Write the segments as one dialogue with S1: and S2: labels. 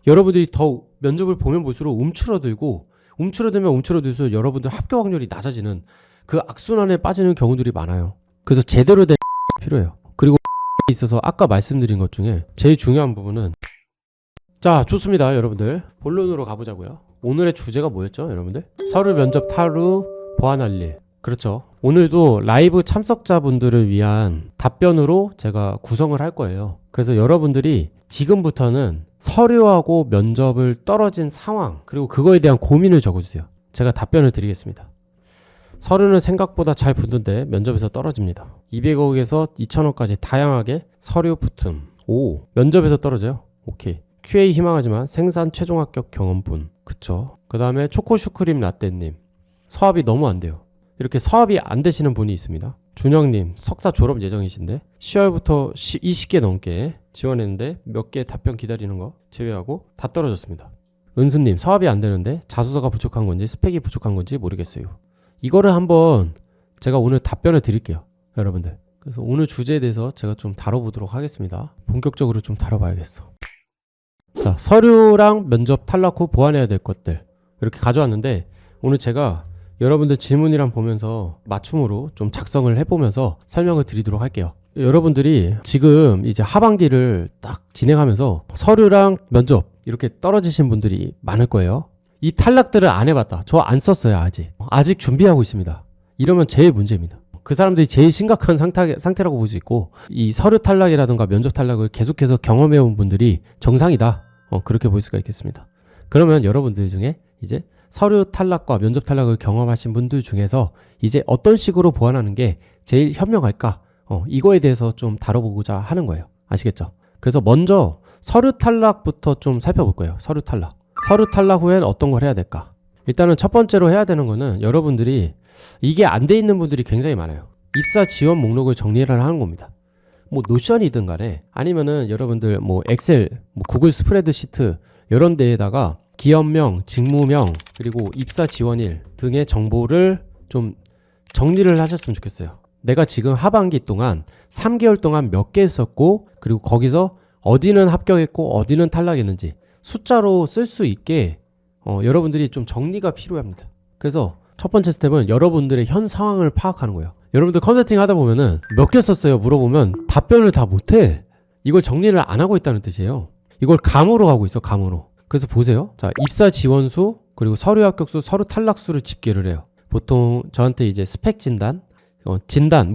S1: 여러분들이 더 면접을 보면 볼수록 움츠러들면 움츠러들수록 여러분들 합격 확률이 낮아지는 그 악순환에 빠지는 경우들이 많아요. 그래서 제대로 된 필요해요. 그리고 있어서 아까 말씀드린 것 중에 제일 중요한 부분은, 자, 좋습니다. 여러분들 본론으로 가보자고요. 오늘의 주제가 뭐였죠, 여러분들? 서류 면접 탈후 보완할 일. 그렇죠. 오늘도 라이브 참석자분들을 위한 답변으로 제가 구성을 할 거예요. 그래서 여러분들이 지금부터는 서류하고 면접을 떨어진 상황, 그리고 그거에 대한 고민을 적어주세요. 제가 답변을 드리겠습니다. 서류는 생각보다 잘 붙는데 면접에서 떨어집니다. 200억에서 2천억까지 다양하게 서류 붙음. 오, 면접에서 떨어져요? 오케이. QA 희망하지만 생산 최종 합격 경험분. 그쵸. 그 다음에 초코슈크림 라떼님. 서합이 너무 안 돼요. 이렇게 서합이 안 되시는 분이 있습니다. 준영님, 석사 졸업 예정이신데 10월부터 20개 넘게 지원했는데 몇 개 답변 기다리는 거 제외하고 다 떨어졌습니다. 은수님, 서합이 안 되는데 자소서가 부족한 건지 스펙이 부족한 건지 모르겠어요. 이거를 한번 제가 오늘 답변을 드릴게요, 여러분들. 그래서 오늘 주제에 대해서 제가 좀 다뤄보도록 하겠습니다. 본격적으로 좀 다뤄봐야겠어. 자, 서류랑 면접 탈락 후 보완해야 될 것들 이렇게 가져왔는데, 오늘 제가 여러분들 질문이랑 보면서 맞춤으로 좀 작성을 해보면서 설명을 드리도록 할게요. 여러분들이 지금 이제 하반기를 딱 진행하면서 서류랑 면접 이렇게 떨어지신 분들이 많을 거예요. 이 탈락들을 안 해봤다. 저 안 썼어요. 아직 준비하고 있습니다. 이러면 제일 문제입니다. 그 사람들이 제일 심각한 상태라고 볼 수 있고, 이 서류 탈락이라든가 면접 탈락을 계속해서 경험해온 분들이 정상이다. 그렇게 볼 수가 있겠습니다. 그러면 여러분들 중에 이제 서류 탈락과 면접 탈락을 경험하신 분들 중에서 이제 어떤 식으로 보완하는 게 제일 현명할까? 이거에 대해서 좀 다뤄보고자 하는 거예요. 아시겠죠? 그래서 먼저 서류 탈락부터 좀 살펴볼 거예요. 서류 탈락 후엔 어떤 걸 해야 될까? 일단은 첫 번째로 해야 되는 거는, 여러분들이 이게 안 돼 있는 분들이 굉장히 많아요. 입사 지원 목록을 정리를 하는 겁니다. 뭐 노션이든 간에, 아니면은 여러분들 뭐 엑셀, 뭐 구글 스프레드시트 이런 데에다가 기업명, 직무명, 그리고 입사 지원일 등의 정보를 좀 정리를 하셨으면 좋겠어요. 내가 지금 하반기 동안 3개월 동안 몇 개 했었고, 그리고 거기서 어디는 합격했고 어디는 탈락했는지 숫자로 쓸 수 있게 여러분들이 좀 정리가 필요합니다. 그래서 첫 번째 스텝은 여러분들의 현 상황을 파악하는 거예요. 여러분들 컨설팅 하다 보면은 몇 개 썼어요 물어보면 답변을 다 못해. 이걸 정리를 안 하고 있다는 뜻이에요. 이걸 감으로 하고 있어, 감으로. 그래서 보세요. 자, 입사 지원 수, 그리고 서류 합격 수, 서류 탈락 수를 집계를 해요. 보통 저한테 이제 스펙 진단,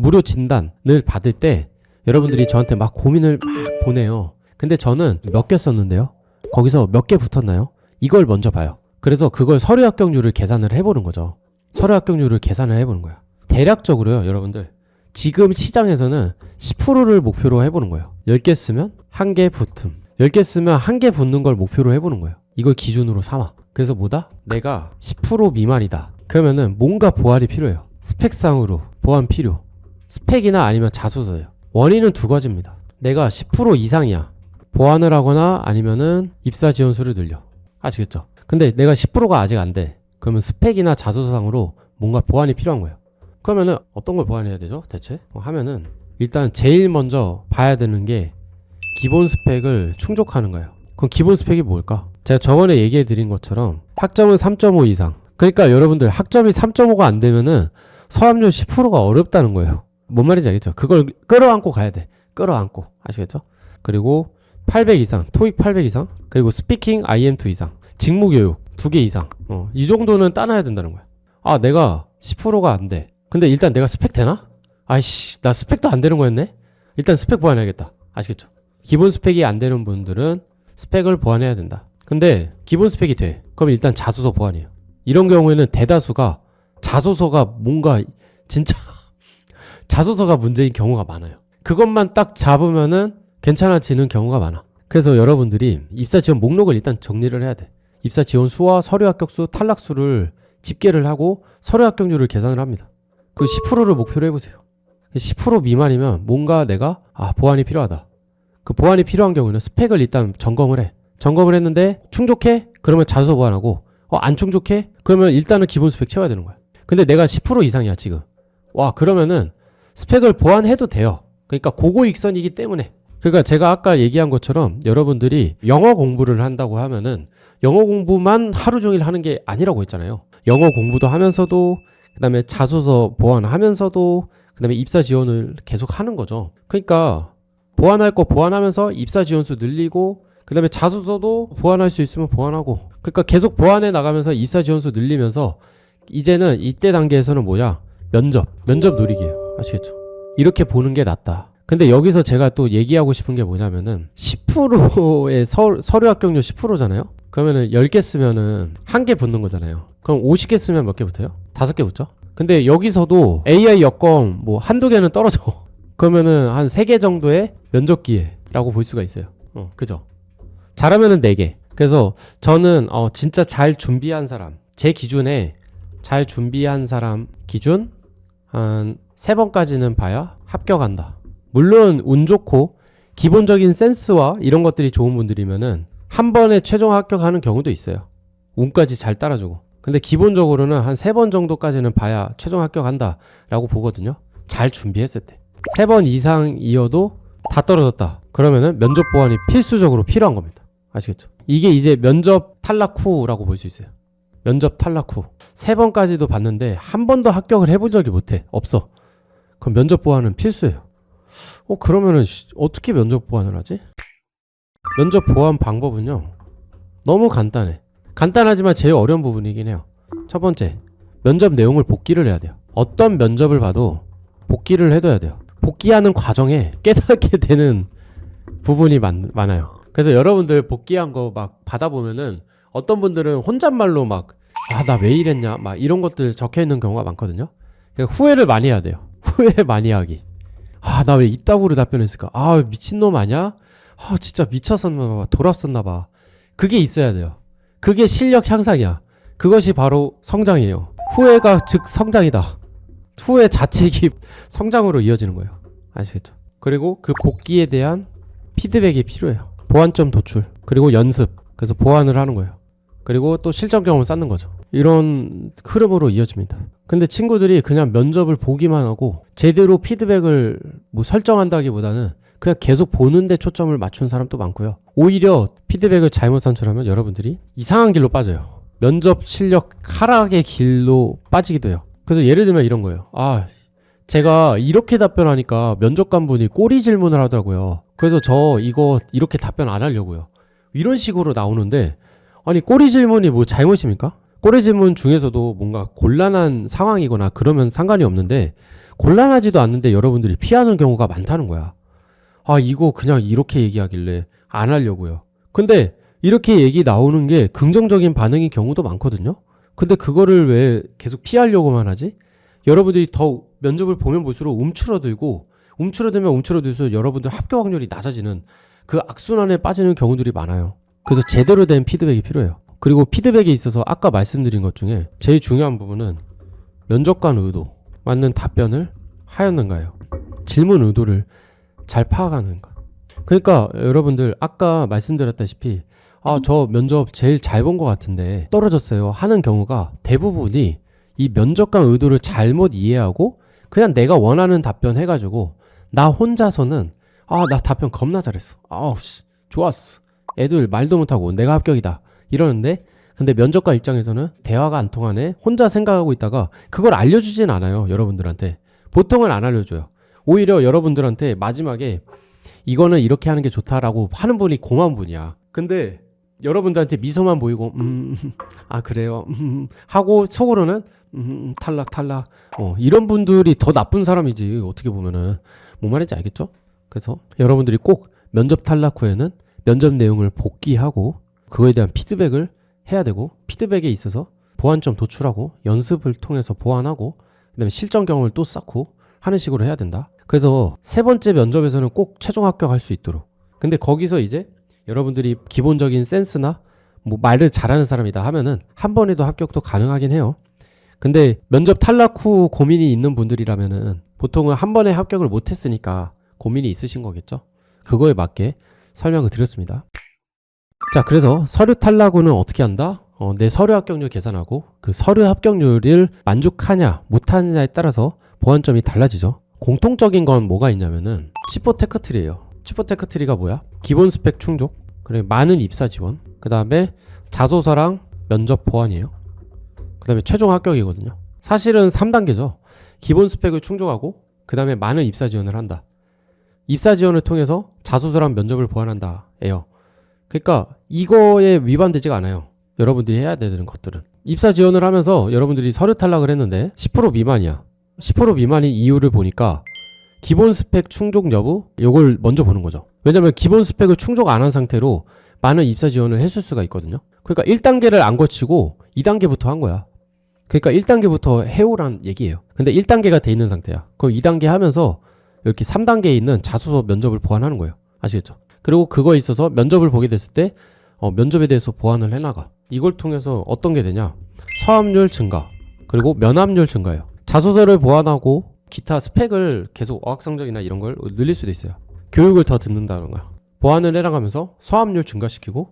S1: 무료 진단을 받을 때 여러분들이 저한테 막 고민을 막 보내요. 근데 저는 몇 개 썼는데요, 거기서 몇 개 붙었나요? 이걸 먼저 봐요. 그래서 그걸 서류 합격률을 계산을 해보는 거죠. 서류 합격률을 계산을 해보는 거야. 대략적으로요, 여러분들. 지금 시장에서는 10%를 목표로 해보는 거예요. 10개 쓰면 1개 붙음. 10개 쓰면 1개 붙는 걸 목표로 해보는 거예요. 이걸 기준으로 삼아. 그래서 뭐다? 내가 10% 미만이다. 그러면은 뭔가 보완이 필요해요. 스펙상으로 보완 필요. 스펙이나 아니면 자소서예요. 원인은 두 가지입니다. 내가 10% 이상이야. 보완을 하거나 아니면은 입사 지원수를 늘려. 아시겠죠? 근데 내가 10%가 아직 안 돼. 그러면 스펙이나 자소서상으로 뭔가 보완이 필요한 거예요. 그러면은 어떤 걸 보완해야 되죠, 대체? 하면은 일단 제일 먼저 봐야 되는 게 기본 스펙을 충족하는 거예요. 그럼 기본 스펙이 뭘까? 제가 저번에 얘기해 드린 것처럼 학점은 3.5 이상. 그러니까 여러분들 학점이 3.5가 안 되면은 서합률 10%가 어렵다는 거예요. 뭔 말인지 알겠죠? 그걸 끌어안고 가야 돼. 끌어안고. 아시겠죠? 그리고 800 이상, 토익 800 이상, 그리고 스피킹 IM2 이상, 직무교육 2개 이상. 이 정도는 따놔야 된다는 거야. 아, 내가 10%가 안 돼. 근데 일단 내가 스펙 되나? 아이씨, 나 스펙도 안 되는 거였네? 일단 스펙 보완해야겠다. 아시겠죠? 기본 스펙이 안 되는 분들은 스펙을 보완해야 된다. 근데 기본 스펙이 돼. 그럼 일단 자소서 보완이에요. 이런 경우에는 대다수가 자소서가 뭔가 진짜 자소서가 문제인 경우가 많아요. 그것만 딱 잡으면은 괜찮아지는 경우가 많아. 그래서 여러분들이 입사 지원 목록을 일단 정리를 해야 돼. 입사 지원 수와 서류 합격 수, 탈락 수를 집계를 하고 서류 합격률을 계산을 합니다. 그 10%를 목표로 해보세요. 10% 미만이면 뭔가 내가 보완이 필요하다. 그 보완이 필요한 경우는 스펙을 일단 점검을 해. 점검을 했는데 충족해? 그러면 자소서 보완하고, 안 충족해? 그러면 일단은 기본 스펙 채워야 되는 거야. 근데 내가 10% 이상이야 지금. 와, 그러면은 스펙을 보완해도 돼요. 그러니까 고고익선이기 때문에 그러니까 제가 아까 얘기한 것처럼 여러분들이 영어 공부를 한다고 하면은 영어 공부만 하루 종일 하는 게 아니라고 했잖아요. 영어 공부도 하면서도 그다음에 자소서 보완하면서도 그다음에 입사 지원을 계속 하는 거죠. 그러니까 보완할 거 보완하면서 입사 지원수 늘리고 그다음에 자소서도 보완할 수 있으면 보완하고 그러니까 계속 보완해 나가면서 입사 지원수 늘리면서 이제는 이때 단계에서는 뭐냐? 면접 노리기예요. 아시겠죠? 이렇게 보는 게 낫다. 근데 여기서 제가 또 얘기하고 싶은 게 뭐냐면은 10%의 서류 합격률 10%잖아요. 그러면은 10개 쓰면은 1개 붙는 거잖아요. 그럼 50개 쓰면 몇 개 붙어요? 5개 붙죠? 근데 여기서도 AI 여건 뭐 한두 개는 떨어져. 그러면은 한 3개 정도의 면접 기회라고 볼 수가 있어요. 그죠? 잘하면은 4개. 그래서 저는 진짜 잘 준비한 사람, 제 기준에 잘 준비한 사람 기준 한 3번까지는 봐야 합격한다. 물론 운 좋고 기본적인 센스와 이런 것들이 좋은 분들이면은 한 번에 최종 합격하는 경우도 있어요. 운까지 잘 따라주고. 근데 기본적으로는 한 3번 정도까지는 봐야 최종 합격한다 라고 보거든요. 잘 준비했을 때 3번 이상이어도 다 떨어졌다 그러면은 면접 보완이 필수적으로 필요한 겁니다. 아시겠죠? 이게 이제 면접 탈락 후라고 볼 수 있어요. 면접 탈락 후 3번까지도 봤는데 한 번도 합격을 해본 적이 없어. 그럼 면접 보완은 필수예요. 그러면은 어떻게 면접 보완을 하지? 면접 보완 방법은요 너무 간단해. 간단하지만 제일 어려운 부분이긴 해요. 첫 번째, 면접 내용을 복기를 해야 돼요. 어떤 면접을 봐도 복기를 해둬야 돼요. 복기하는 과정에 깨닫게 되는 부분이 많아요. 그래서 여러분들 복기한 거 막 받아보면은 어떤 분들은 혼잣말로 막 나 왜 이랬냐 막 이런 것들 적혀있는 경우가 많거든요. 그러니까 후회를 많이 해야 돼요. 후회 많이 하기. 나 왜 이따구로 답변했을까? 미친놈 아니야? 진짜 미쳤었나봐. 돌았었나봐. 그게 있어야 돼요. 그게 실력 향상이야. 그것이 바로 성장이에요. 후회가 즉 성장이다. 후회 자책이 성장으로 이어지는 거예요. 아시겠죠? 그리고 그 복귀에 대한 피드백이 필요해요. 보완점 도출 그리고 연습. 그래서 보완을 하는 거예요. 그리고 또 실전 경험을 쌓는 거죠. 이런 흐름으로 이어집니다. 근데 친구들이 그냥 면접을 보기만 하고 제대로 피드백을 뭐 설정한다기보다는 그냥 계속 보는데 초점을 맞춘 사람도 많고요. 오히려 피드백을 잘못 산출하면 여러분들이 이상한 길로 빠져요. 면접 실력 하락의 길로 빠지기도 해요. 그래서 예를 들면 이런 거예요. 제가 이렇게 답변하니까 면접관분이 꼬리 질문을 하더라고요. 그래서 저 이거 이렇게 답변 안 하려고요. 이런 식으로 나오는데 아니 꼬리 질문이 뭐 잘못입니까? 꼬리 질문 중에서도 뭔가 곤란한 상황이거나 그러면 상관이 없는데 곤란하지도 않는데 여러분들이 피하는 경우가 많다는 거야. 이거 그냥 이렇게 얘기하길래 안 하려고요. 근데 이렇게 얘기 나오는 게 긍정적인 반응인 경우도 많거든요. 근데 그거를 왜 계속 피하려고만 하지? 여러분들이 더 면접을 보면 볼수록 움츠러들면 움츠러들수록 여러분들 합격 확률이 낮아지는 그 악순환에 빠지는 경우들이 많아요. 그래서 제대로 된 피드백이 필요해요. 그리고 피드백에 있어서 아까 말씀드린 것 중에 제일 중요한 부분은 면접관 의도, 맞는 답변을 하였는가요? 질문 의도를 잘 파악하는가. 그러니까 여러분들 아까 말씀드렸다시피 저 면접 제일 잘 본 것 같은데 떨어졌어요 하는 경우가 대부분이 이 면접관 의도를 잘못 이해하고 그냥 내가 원하는 답변 해가지고 나 혼자서는 나 답변 겁나 잘했어. 좋았어. 애들 말도 못하고 내가 합격이다 이러는데 근데 면접관 입장에서는 대화가 안 통하네 혼자 생각하고 있다가 그걸 알려주진 않아요. 여러분들한테 보통은 안 알려줘요. 오히려 여러분들한테 마지막에 이거는 이렇게 하는 게 좋다라고 하는 분이 고마운 분이야. 근데 여러분들한테 미소만 보이고 그래요 하고 속으로는 탈락 이런 분들이 더 나쁜 사람이지. 어떻게 보면은 뭔 말인지 알겠죠? 그래서 여러분들이 꼭 면접 탈락 후에는 면접 내용을 복기하고 그거에 대한 피드백을 해야 되고 피드백에 있어서 보완점 도출하고 연습을 통해서 보완하고 그다음에 실전 경험을 또 쌓고 하는 식으로 해야 된다. 그래서 3번째 면접에서는 꼭 최종 합격할 수 있도록. 근데 거기서 이제 여러분들이 기본적인 센스나 뭐 말을 잘하는 사람이다 하면은 한 번에도 합격도 가능하긴 해요. 근데 면접 탈락 후 고민이 있는 분들이라면은 보통은 한 번에 합격을 못했으니까 고민이 있으신 거겠죠. 그거에 맞게 설명을 드렸습니다. 자, 그래서 서류 탈락 후는 어떻게 한다? 내 서류 합격률 계산하고 그 서류 합격률을 만족하냐 못하느냐에 따라서 보완점이 달라지죠. 공통적인 건 뭐가 있냐면은 10호 테크트리예요. 치포테크 트리가 뭐야? 기본 스펙 충족, 그리고 많은 입사 지원, 그 다음에 자소서랑 면접 보완이에요. 그 다음에 최종 합격이거든요. 사실은 3단계죠. 기본 스펙을 충족하고 그 다음에 많은 입사 지원을 한다. 입사 지원을 통해서 자소서랑 면접을 보완한다 예요. 그러니까 이거에 위반되지가 않아요. 여러분들이 해야 되는 것들은. 입사 지원을 하면서 여러분들이 서류 탈락을 했는데 10% 미만이야. 10% 미만인 이유를 보니까 기본 스펙 충족 여부 요걸 먼저 보는 거죠. 왜냐면 기본 스펙을 충족 안 한 상태로 많은 입사 지원을 했을 수가 있거든요. 그러니까 1단계를 안 거치고 2단계부터 한 거야. 그러니까 1단계부터 해오란 얘기예요. 근데 1단계가 돼 있는 상태야. 그럼 2단계 하면서 이렇게 3단계에 있는 자소서 면접을 보완하는 거예요. 아시겠죠? 그리고 그거에 있어서 면접을 보게 됐을 때 면접에 대해서 보완을 해나가. 이걸 통해서 어떤 게 되냐? 서합률 증가, 그리고 면합률 증가예요. 자소서를 보완하고 기타 스펙을 계속 어학성적이나 이런 걸 늘릴 수도 있어요. 교육을 더 듣는다던가 보완을 해나가면서 서합률 증가시키고,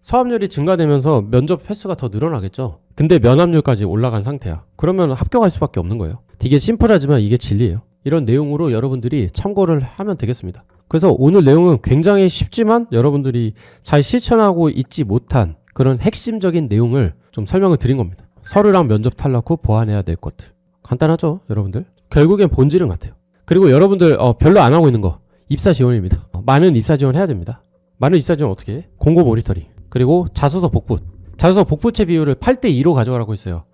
S1: 서합률이 증가되면서 면접 횟수가 더 늘어나겠죠. 근데 면합률까지 올라간 상태야. 그러면 합격할 수밖에 없는 거예요. 되게 심플하지만 이게 진리예요. 이런 내용으로 여러분들이 참고를 하면 되겠습니다. 그래서 오늘 내용은 굉장히 쉽지만 여러분들이 잘 실천하고 있지 못한 그런 핵심적인 내용을 좀 설명을 드린 겁니다. 서류랑 면접 탈락 후 보완해야 될 것들. 간단하죠, 여러분들? 결국엔 본질은 같아요. 그리고 여러분들 별로 안 하고 있는 거 입사 지원입니다. 많은 입사 지원 해야 됩니다. 많은 입사 지원 어떻게 해? 공고 모니터링, 그리고 자소서 복붙. 자소서 복붙체 비율을 8대2로 가져가라고 했어요.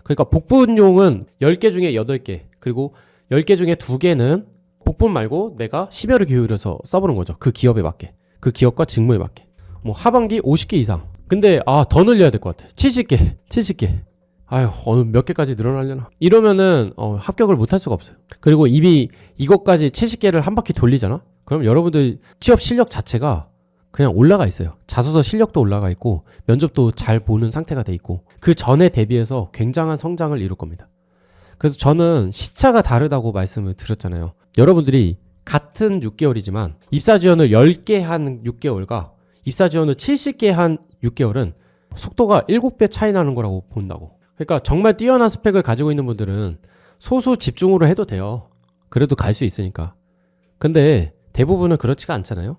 S1: 그러니까 복붙용은 10개 중에 8개, 그리고 10개 중에 2개는 복붙 말고 내가 심혈을 기울여서 써보는 거죠. 그 기업에 맞게, 그 기업과 직무에 맞게. 뭐 하반기 50개 이상. 근데 더 늘려야 될 것 같아. 70개. 아유, 어느 몇 개까지 늘어나려나. 이러면은 합격을 못 할 수가 없어요. 그리고 이미 이것까지 70개를 한 바퀴 돌리잖아. 그럼 여러분들 취업 실력 자체가 그냥 올라가 있어요. 자소서 실력도 올라가 있고 면접도 잘 보는 상태가 돼 있고 그 전에 대비해서 굉장한 성장을 이룰 겁니다. 그래서 저는 시차가 다르다고 말씀을 드렸잖아요. 여러분들이 같은 6개월이지만 입사 지원을 10개 한 6개월과 입사 지원을 70개 한 6개월은 속도가 7배 차이 나는 거라고 본다고. 그러니까 정말 뛰어난 스펙을 가지고 있는 분들은 소수 집중으로 해도 돼요. 그래도 갈 수 있으니까. 근데 대부분은 그렇지가 않잖아요.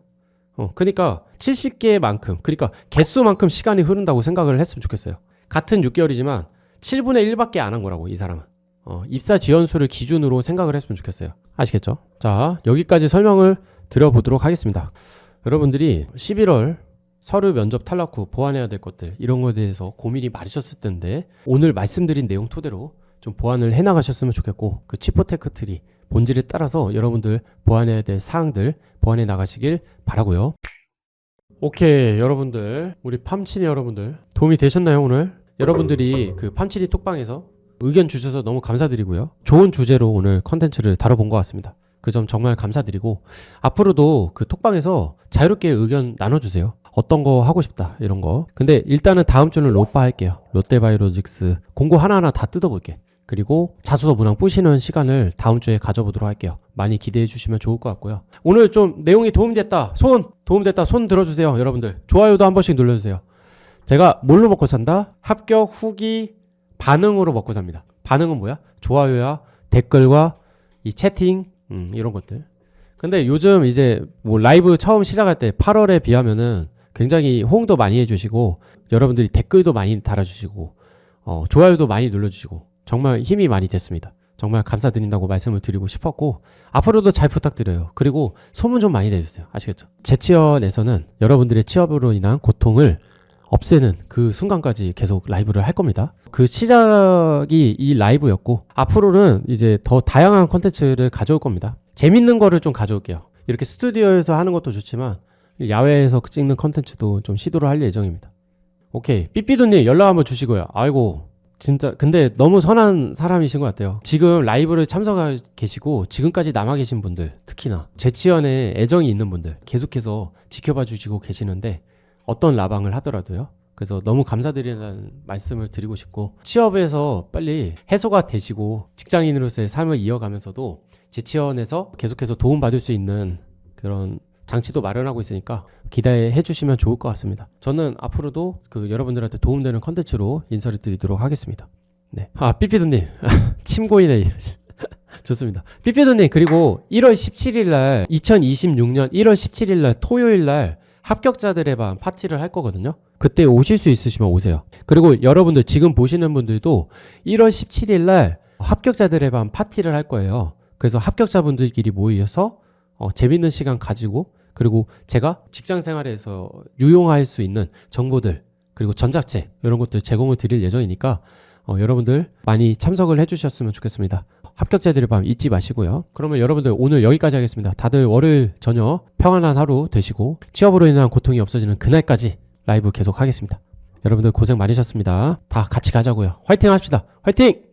S1: 그러니까 70개만큼, 그러니까 개수만큼 시간이 흐른다고 생각을 했으면 좋겠어요. 같은 6개월이지만 7분의 1밖에 안 한 거라고, 이 사람은. 입사 지원수를 기준으로 생각을 했으면 좋겠어요. 아시겠죠? 자, 여기까지 설명을 드려보도록 하겠습니다. 여러분들이 11월 서류 면접 탈락 후 보완해야 될 것들, 이런 거에 대해서 고민이 많으셨을 텐데 오늘 말씀드린 내용 토대로 좀 보완을 해나가셨으면 좋겠고, 그 치포테크 트리 본질에 따라서 여러분들 보완해야 될 사항들 보완해 나가시길 바라고요. 오케이, 여러분들, 우리 팜치니 여러분들 도움이 되셨나요? 오늘 여러분들이 그 팜치니 톡방에서 의견 주셔서 너무 감사드리고요. 좋은 주제로 오늘 컨텐츠를 다뤄본 것 같습니다. 그 점 정말 감사드리고, 앞으로도 그 톡방에서 자유롭게 의견 나눠주세요. 어떤 거 하고 싶다, 이런 거. 근데 일단은 다음 주는 롯바 할게요. 롯데바이오로직스 공고 하나하나 다 뜯어볼게. 그리고 자소서 문항 뿌시는 시간을 다음 주에 가져보도록 할게요. 많이 기대해 주시면 좋을 것 같고요. 오늘 좀 내용이 도움됐다, 손 들어주세요. 여러분들 좋아요도 한 번씩 눌러주세요. 제가 뭘로 먹고 산다? 합격 후기 반응으로 먹고 삽니다. 반응은 뭐야? 좋아요야, 댓글과 이 채팅, 이런 것들. 근데 요즘 이제 뭐 라이브 처음 시작할 때 8월에 비하면은 굉장히 호응도 많이 해주시고, 여러분들이 댓글도 많이 달아주시고, 좋아요도 많이 눌러주시고, 정말 힘이 많이 됐습니다. 정말 감사드린다고 말씀을 드리고 싶었고, 앞으로도 잘 부탁드려요. 그리고 소문 좀 많이 내주세요. 아시겠죠? 재취업에서는 여러분들의 취업으로 인한 고통을 없애는 그 순간까지 계속 라이브를 할 겁니다. 그 시작이 이 라이브였고, 앞으로는 이제 더 다양한 콘텐츠를 가져올 겁니다. 재밌는 거를 좀 가져올게요. 이렇게 스튜디오에서 하는 것도 좋지만 야외에서 찍는 콘텐츠도 좀 시도를 할 예정입니다. 오케이, 삐삐도님 연락 한번 주시고요. 아이고, 진짜 근데 너무 선한 사람이신 것 같아요. 지금 라이브를 참석하고 계시고 지금까지 남아 계신 분들, 특히나 재치연에 애정이 있는 분들 계속해서 지켜봐 주시고 계시는데, 어떤 라방을 하더라도요. 그래서 너무 감사드리는 말씀을 드리고 싶고, 취업에서 빨리 해소가 되시고 직장인으로서의 삶을 이어가면서도 재치연에서 계속해서 도움받을 수 있는 그런 장치도 마련하고 있으니까 기대해 주시면 좋을 것 같습니다. 저는 앞으로도 그 여러분들한테 도움되는 컨텐츠로 인사를 드리도록 하겠습니다. 네. 삐삐드님 침 고이네. 좋습니다. 삐삐도님, 그리고 1월 17일 날 2026년 1월 17일 날 토요일 날 합격자들의 반 파티를 할 거거든요. 그때 오실 수 있으시면 오세요. 그리고 여러분들 지금 보시는 분들도 1월 17일 날 합격자들의 반 파티를 할 거예요. 그래서 합격자분들끼리 모여서 재밌는 시간 가지고, 그리고 제가 직장 생활에서 유용할 수 있는 정보들, 그리고 전자책 이런 것들 제공을 드릴 예정이니까 여러분들 많이 참석을 해주셨으면 좋겠습니다. 합격자들의 밤 잊지 마시고요. 그러면 여러분들 오늘 여기까지 하겠습니다. 다들 월요일 저녁 평안한 하루 되시고 취업으로 인한 고통이 없어지는 그날까지 라이브 계속 하겠습니다. 여러분들 고생 많으셨습니다. 다 같이 가자고요. 화이팅 합시다. 화이팅!